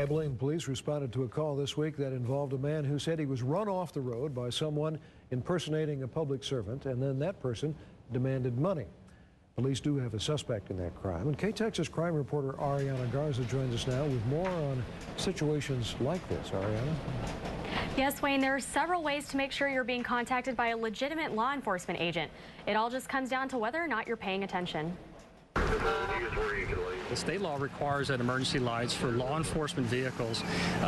Abilene police responded to a call this week that involved a man who said he was run off the road by someone impersonating a public servant, and then that person demanded money. Police do have a suspect in that crime. And K-Texas crime reporter Ariana Garza joins us now with more on situations like this. Ariana? Yes, Wayne, there are several ways to make sure you're being contacted by a legitimate law enforcement agent. It all just comes down to whether or not you're paying attention. The state law requires that emergency lights for law enforcement vehicles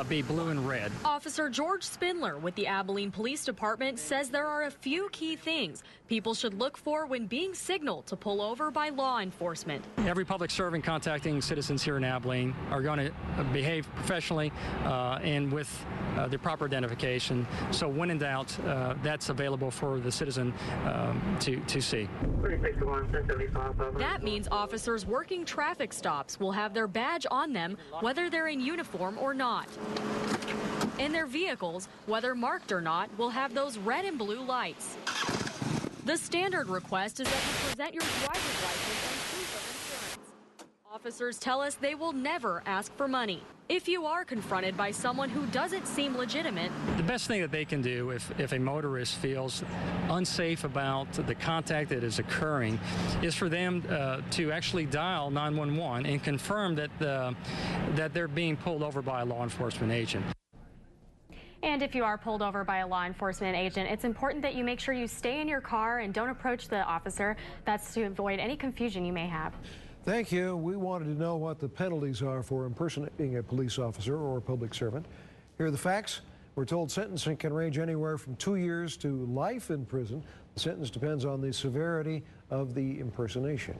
be blue and red. Officer George Spindler with the Abilene Police Department says there are a few key things people should look for when being signaled to pull over by law enforcement. Every public servant contacting citizens here in Abilene are going to behave professionally and with the proper identification. So when in doubt, that's available for the citizen to see. That means officers working traffic stops will have their badge on them, whether they're in uniform or not. And their vehicles, whether marked or not, will have those red and blue lights. The standard request is that you present your driver's license and proof of insurance. Officers tell us they will never ask for money. If you are confronted by someone who doesn't seem legitimate, the best thing that they can do if a motorist feels unsafe about the contact that is occurring is for them to actually dial 911 and confirm that they're being pulled over by a law enforcement agent. And if you are pulled over by a law enforcement agent, it's important that you make sure you stay in your car and don't approach the officer. That's to avoid any confusion you may have. Thank you. We wanted to know what the penalties are for impersonating a police officer or a public servant. Here are the facts. We're told sentencing can range anywhere from 2 years to life in prison. The sentence depends on the severity of the impersonation.